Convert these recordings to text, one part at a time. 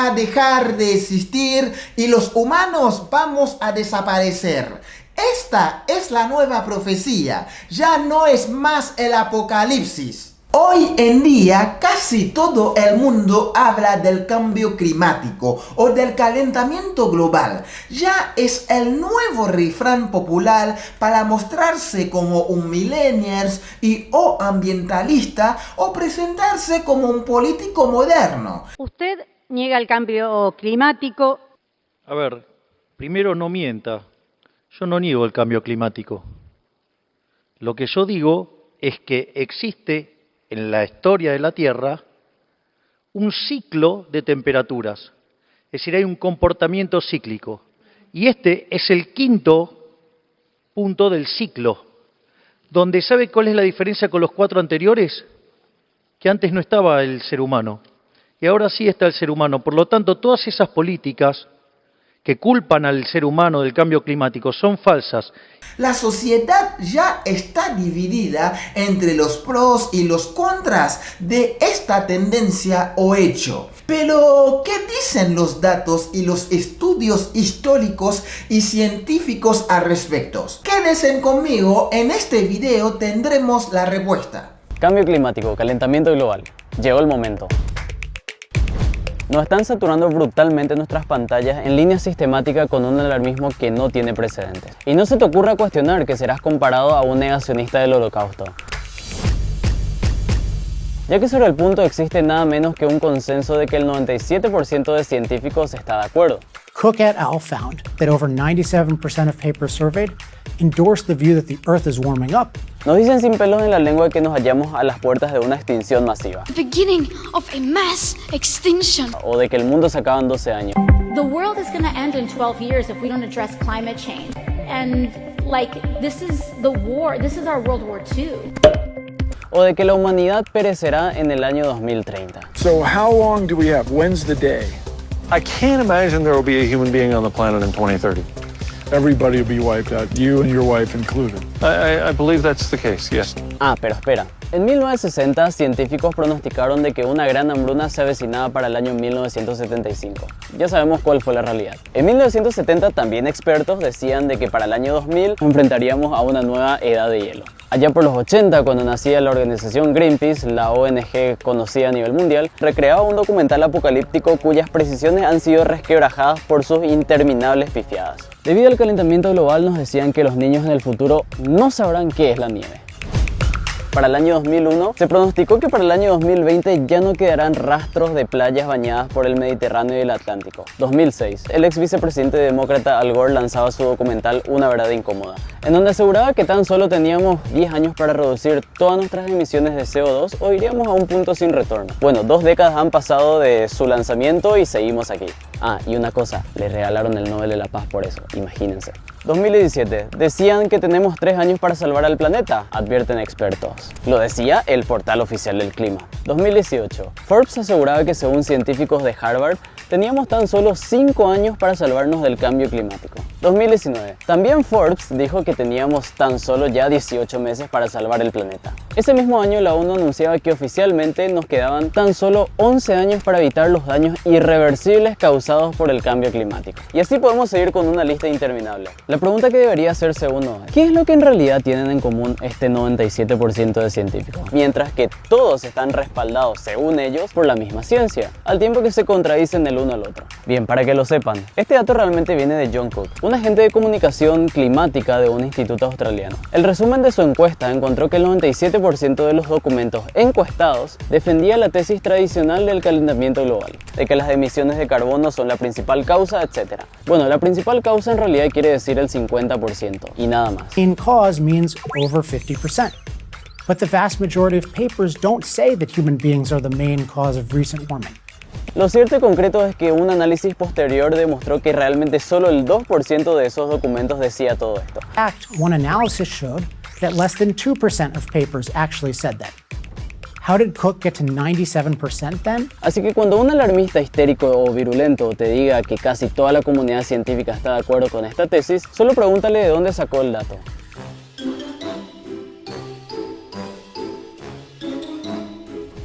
a dejar de existir y los humanos vamos a desaparecer. Esta es la nueva profecía, ya no es más el apocalipsis. Hoy en día casi todo el mundo habla del cambio climático o del calentamiento global. Ya es el nuevo refrán popular para mostrarse como un millennials y o ambientalista o presentarse como un político moderno. Usted niega el cambio climático. A ver, primero no mienta. Yo no niego el cambio climático. Lo que yo digo es que existe en la historia de la Tierra un ciclo de temperaturas. Es decir, hay un comportamiento cíclico. Y este es el quinto punto del ciclo, donde ¿sabe cuál es la diferencia con los 4 anteriores? Que antes no estaba el ser humano, y ahora sí está el ser humano. Por lo tanto, todas esas políticas que culpan al ser humano del cambio climático son falsas. La sociedad ya está dividida entre los pros y los contras de esta tendencia o hecho. Pero, ¿qué dicen los datos y los estudios históricos y científicos al respecto? Quédense conmigo, en este video tendremos la respuesta. Cambio climático, calentamiento global. Llegó el momento. Nos están saturando brutalmente nuestras pantallas en línea sistemática con un alarmismo que no tiene precedentes. Y no se te ocurra cuestionar que serás comparado a un negacionista del Holocausto, ya que sobre el punto existe nada menos que un consenso de que el 97% de científicos está de acuerdo. Cook et al. Found that over 97% of papers surveyed endorsed the view that the Earth is warming up. Nos dicen sin pelos en la lengua que nos hallamos a las puertas de una extinción masiva, The beginning of a mass extinction. o de que el mundo se acaba en 12 años. The world is going to end in 12 years if we don't address climate change. And this is the war, this is our World War II. O de que la humanidad perecerá en el año 2030. So how long do we have? When's the day? I can't imagine there will be a human being on the planet in 2030. Everybody will be wiped out, you and your wife included. I believe that's the case, yes. Ah, pero espera. En 1960, científicos pronosticaron de que una gran hambruna se avecinaba para el año 1975. Ya sabemos cuál fue la realidad. En 1970 también expertos decían de que para el año 2000 nos enfrentaríamos a una nueva edad de hielo. Allá por los 80, cuando nacía la organización Greenpeace, la ONG conocida a nivel mundial, recreaba un documental apocalíptico cuyas precisiones han sido resquebrajadas por sus interminables pifiadas. Debido al calentamiento global nos decían que los niños en el futuro no sabrán qué es la nieve. Para el año 2001, se pronosticó que para el año 2020 ya no quedarán rastros de playas bañadas por el Mediterráneo y el Atlántico. 2006, el ex vicepresidente demócrata Al Gore lanzaba su documental Una verdad incómoda, en donde aseguraba que tan solo teníamos 10 años para reducir todas nuestras emisiones de CO2 o iríamos a un punto sin retorno. Bueno, 2 décadas han pasado de su lanzamiento y seguimos aquí. Ah, y una cosa, le regalaron el Nobel de la Paz por eso, imagínense. 2017, decían que tenemos 3 años para salvar al planeta, advierten expertos. Lo decía el portal oficial del clima. 2018, Forbes aseguraba que según científicos de Harvard, teníamos tan solo 5 años para salvarnos del cambio climático. 2019, también Forbes dijo que teníamos tan solo ya 18 meses para salvar el planeta. Ese mismo año la ONU anunciaba que oficialmente nos quedaban tan solo 11 años para evitar los daños irreversibles causados por el cambio climático. Y así podemos seguir con una lista interminable. La pregunta que debería hacerse uno es, ¿qué es lo que en realidad tienen en común este 97% de científicos? Mientras que todos están respaldados, según ellos, por la misma ciencia, al tiempo que se contradicen el uno al otro. Bien, para que lo sepan, este dato realmente viene de John Cook, un agente de comunicación climática de un instituto australiano. El resumen de su encuesta encontró que el 97% de los documentos encuestados defendía la tesis tradicional del calentamiento global, de que las emisiones de carbono son la principal causa, etc. Bueno, la principal causa en realidad quiere decir el 50% y nada más. Main cause means over 50%. But the vast majority of papers don't say that human beings are the main cause of recent warming. Lo cierto y concreto es que un análisis posterior demostró que realmente solo el 2% de esos documentos decía todo esto. In fact, one analysis showed that less than 2% of papers actually said that. How did Cook get to 97% then? Así que cuando un alarmista histérico o virulento te diga que casi toda la comunidad científica está de acuerdo con esta tesis, solo pregúntale de dónde sacó el dato.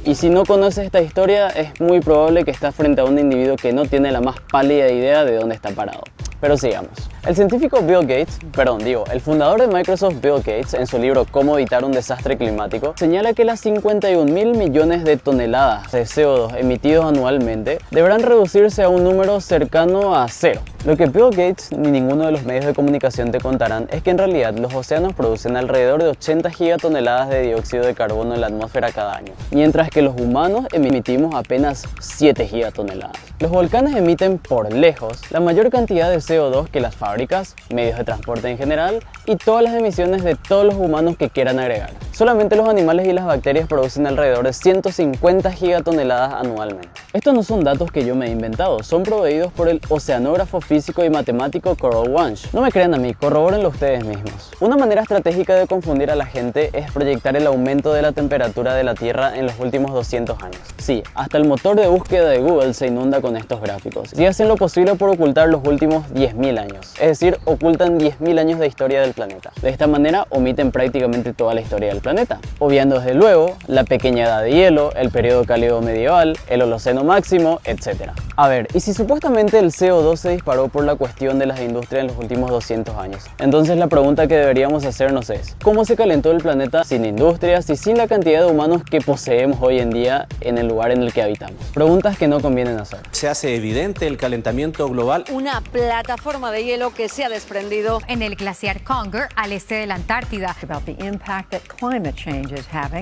Y si no conoces esta historia, es muy probable que estás frente a un individuo que no tiene la más pálida idea de dónde está parado. Pero sigamos. El científico el fundador de Microsoft, Bill Gates, en su libro Cómo evitar un desastre climático, señala que las 51.000 millones de toneladas de CO2 emitidos anualmente deberán reducirse a un número cercano a cero. Lo que Bill Gates ni ninguno de los medios de comunicación te contarán es que en realidad los océanos producen alrededor de 80 gigatoneladas de dióxido de carbono en la atmósfera cada año, mientras que los humanos emitimos apenas 7 gigatoneladas. Los volcanes emiten por lejos la mayor cantidad de CO2 que las fábricas, medios de transporte en general y todas las emisiones de todos los humanos que quieran agregar. Solamente los animales y las bacterias producen alrededor de 150 gigatoneladas anualmente. Estos no son datos que yo me he inventado, son proveídos por el oceanógrafo físico y matemático Coral Wunsch. No me crean a mí, corrobórenlo ustedes mismos. Una manera estratégica de confundir a la gente es proyectar el aumento de la temperatura de la Tierra en los últimos 200 años. Sí, hasta el motor de búsqueda de Google se inunda con estos gráficos y hacen lo posible por ocultar los últimos 10.000 años, es decir, ocultan 10.000 años de historia del planeta. De esta manera omiten prácticamente toda la historia del planeta, obviando desde luego la pequeña edad de hielo, el periodo cálido medieval, el Holoceno máximo, etc. A ver, y si supuestamente el CO2 se disparó por la cuestión de las industrias en los últimos 200 años, entonces la pregunta que deberíamos hacernos es, ¿cómo se calentó el planeta sin industrias y sin la cantidad de humanos que poseemos hoy en día en el lugar en el que habitamos? Preguntas que no convienen hacer. Se hace evidente el calentamiento global. Una plataforma de hielo que se ha desprendido en el glaciar Conger al este de la Antártida.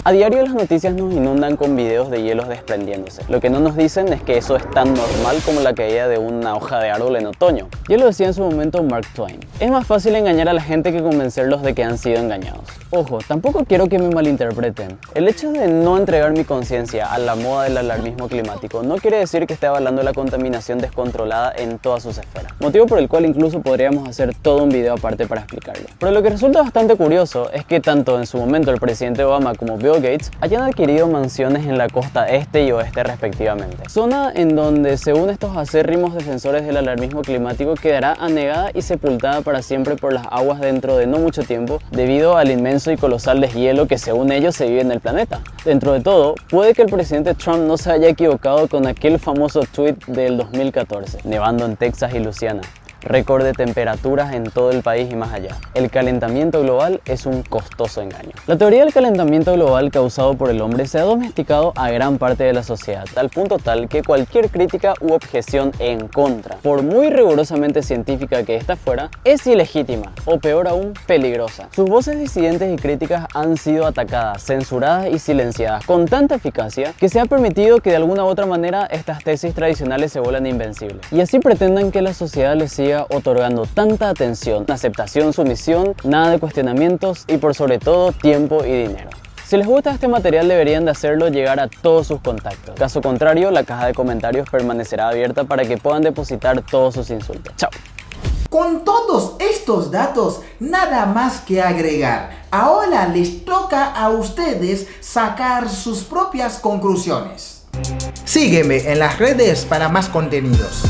A diario las noticias nos inundan con videos de hielos desprendiéndose. Lo que no nos dicen es que eso es tan normal como la caída de una hoja de árbol en otoño. Ya lo decía en su momento Mark Twain. Es más fácil engañar a la gente que convencerlos de que han sido engañados. Ojo, tampoco quiero que me malinterpreten. El hecho de no entregar mi conciencia a la moda del alarmismo climático no quiere decir que esté avalando la contaminación descontrolada en todas sus esferas. Motivo por el cual incluso podríamos hacer todo un video aparte para explicarlo. Pero lo que resulta bastante curioso es que tanto en su momento el presidente Obama como Bill Gates hayan adquirido mansiones en la costa este y oeste respectivamente. Zona en donde, según estos acérrimos defensores del alarmismo climático, quedará anegada y sepultada para siempre por las aguas dentro de no mucho tiempo debido al inmenso y colosal deshielo que según ellos se vive en el planeta. Dentro de todo, puede que el presidente Trump no se haya equivocado con aquel famoso tweet del 2014, nevando en Texas y Luisiana. Récord de temperaturas en todo el país y más allá. El calentamiento global es un costoso engaño. La teoría del calentamiento global causado por el hombre se ha domesticado a gran parte de la sociedad, al punto tal que cualquier crítica u objeción en contra, por muy rigurosamente científica que ésta fuera, es ilegítima, o peor aún, peligrosa. Sus voces disidentes y críticas han sido atacadas, censuradas y silenciadas con tanta eficacia que se ha permitido que de alguna u otra manera estas tesis tradicionales se vuelvan invencibles. Y así pretendan que la sociedad les siga otorgando tanta atención, aceptación, sumisión, nada de cuestionamientos y por sobre todo tiempo y dinero. Si les gusta este material deberían de hacerlo llegar a todos sus contactos. Caso contrario, la caja de comentarios permanecerá abierta para que puedan depositar todos sus insultos. ¡Chao! Con todos estos datos, nada más que agregar. Ahora les toca a ustedes sacar sus propias conclusiones. Sígueme en las redes para más contenidos.